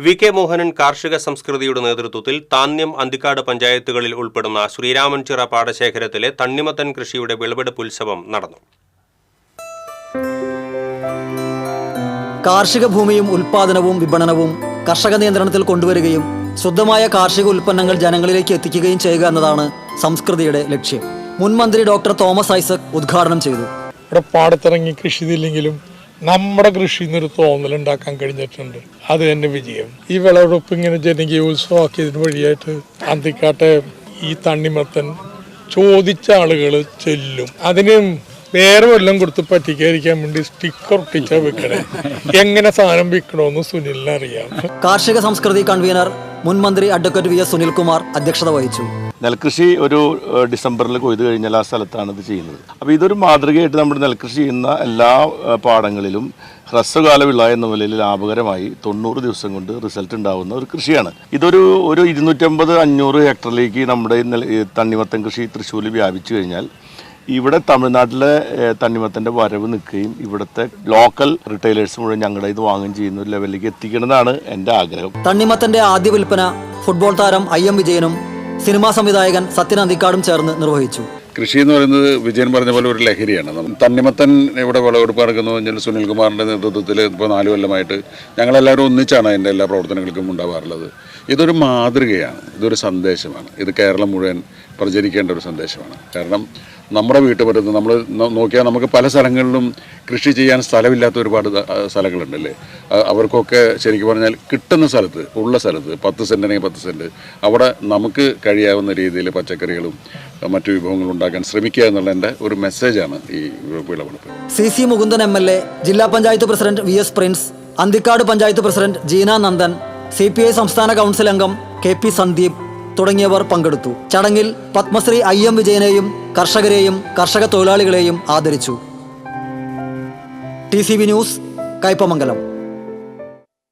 VK. Mohanan കാർഷിക സംസ്കൃതിയുടെ നേതൃത്വത്തിൽ താന്യം അന്തിക്കാട് പഞ്ചായത്തുകളിൽ ഉൾപ്പെടുന്ന ശ്രീരാമൻചിറ പാടശേഖരത്തിലെ തണ്ണിമത്തൻ കൃഷിയുടെ വിളവെടുപ്പ് ഉത്സവം നടന്നു. കാർഷിക ഭൂമിയും ഉൽപാദനവും വിപണനവും കർഷക നിയന്ത്രണത്തിൽ കൊണ്ടുവരികയും ശുദ്ധമായ കാർഷിക ഉൽപ്പന്നങ്ങൾ ജനങ്ങളിലേക്ക് എത്തിക്കുകയും ചെയ്യുക എന്നതാണ് സംസ്കൃതിയുടെ ലക്ഷ്യം. മുൻ മന്ത്രി ഡോക്ടർ തോമസ് ഐസക് ഉദ്ഘാടനം ചെയ്തു. ഇവിടെ പാടത്തിറങ്ങി കൃഷി ചെയ്തില്ലെങ്കിലും നമ്മുടെ കൃഷി എന്നൊരു തോന്നലുണ്ടാക്കാൻ കഴിഞ്ഞിട്ടുണ്ട്. അത് തന്നെ വിജയം. ഈ വിളവെടുപ്പ് ഇങ്ങനെ ജനകീയോത്സവമാക്കിയതിന് വഴിയായിട്ട് അന്തിക്കാട്ടെ ഈ തണ്ണിമത്തൻ ചോദിച്ച ആളുകൾ ചെല്ലും. അതിന് വേറെ വല്ലതും കൊടുത്ത് പറ്റിക്കാതിരിക്കാൻ വേണ്ടി സ്റ്റിക്കർ ഒട്ടിച്ചാ വെക്കണേ. എങ്ങനെ സാധനം വിൽക്കണമെന്ന് സുനിലിന് അറിയാം. കാർഷിക സംസ്കൃതി കൺവീനർ മുൻ മന്ത്രി അഡ്വക്കേറ്റ് വി.എസ്. സുനിൽകുമാർ അധ്യക്ഷത വഹിച്ചു. നെൽകൃഷി ഒരു ഡിസംബറിൽ കൊയ്ത് കഴിഞ്ഞാൽ ആ സ്ഥലത്താണ് ഇത് ചെയ്യുന്നത്. അപ്പോൾ ഇതൊരു മാതൃകയായിട്ട് നമ്മുടെ നെൽകൃഷി ചെയ്യുന്ന എല്ലാ പാടങ്ങളിലും ഹ്രസ്വകാല വിള എന്ന നിലയിൽ ലാഭകരമായി 90 ദിവസം കൊണ്ട് റിസൾട്ട് ഉണ്ടാകുന്ന ഒരു കൃഷിയാണ്. ഇതൊരു 250-500 ഹെക്ടറിലേക്ക് നമ്മുടെ തണ്ണിമത്തൻ കൃഷി തൃശ്ശൂരിൽ വ്യാപിച്ചു കഴിഞ്ഞാൽ ഇവിടെ തമിഴ്നാട്ടിലെ തണ്ണിമത്തൻ്റെ വരവ് നിൽക്കുകയും ഇവിടുത്തെ ലോക്കൽ റിറ്റെയിലേഴ്സ് മുഴുവൻ ഞങ്ങളുടെ ഇത് വാങ്ങുകയും ചെയ്യുന്ന ഒരു ലെവലിലേക്ക് എത്തിക്കണമെന്നാണ് എൻ്റെ ആഗ്രഹം. തണ്ണിമത്തൻ്റെ ആദ്യ വിൽപ്പന ഫുട്ബോൾ താരം IM വിജയനും സിനിമാ സംവിധായകൻ സത്യൻ അന്തിക്കാടും ചേർന്ന് നിർവഹിച്ചു. കൃഷി എന്ന് പറയുന്നത് വിജയൻ പറഞ്ഞ പോലെ ഒരു ലഹരിയാണ്. തണ്ണിമത്തൻ ഇവിടെ വിളവെടുപ്പ് നടക്കുന്നത് കഴിഞ്ഞാൽ സുനിൽകുമാറിൻ്റെ നേതൃത്വത്തിൽ ഇപ്പോൾ 4 കൊല്ലമായിട്ട് ഞങ്ങളെല്ലാവരും ഒന്നിച്ചാണ് അതിൻ്റെ എല്ലാ പ്രവർത്തനങ്ങൾക്കും ഉണ്ടാവാറുള്ളത്. ഇതൊരു മാതൃകയാണ്, ഇതൊരു സന്ദേശമാണ്. ഇത് കേരളം മുഴുവൻ പ്രചരിക്കേണ്ട ഒരു സന്ദേശമാണ്. കാരണം നമ്മുടെ വീട്ടുപുറത്ത് നമ്മൾ നോക്കിയാൽ നമുക്ക് പല സ്ഥലങ്ങളിലും കൃഷി ചെയ്യാൻ സ്ഥലമില്ലാത്ത ഒരുപാട് സ്ഥലങ്ങളുണ്ടല്ലേ. അവർക്കൊക്കെ ശരിക്കും പറഞ്ഞാൽ കിട്ടുന്ന സ്ഥലത്ത്, ഉള്ള സ്ഥലത്ത് 10 സെൻറ്റിനെങ്കിൽ 10 സെൻറ്റ് അവിടെ നമുക്ക് കഴിയാവുന്ന രീതിയിൽ പച്ചക്കറികളും മറ്റു വിഭവങ്ങളും ഉണ്ടാക്കാൻ ശ്രമിക്കുക എന്നുള്ളതിൻ്റെ ഒരു മെസ്സേജാണ് ഈ വിളവെടുപ്പ്. CC മുകുന്ദൻ MLA, ജില്ലാ panchayat president VS Prince, Anthikad panchayat president Jeena Nandan, CPI സംസ്ഥാന കൗൺസിൽ അംഗം KP സന്ദീപ് തുടങ്ങിയവർ പങ്കെടുത്തു. ചടങ്ങിൽ പത്മശ്രീ IM വിജയനെയും കർഷകരെയും കർഷക തൊഴിലാളികളെയും ആദരിച്ചു. TCV news, Kaipamangalam.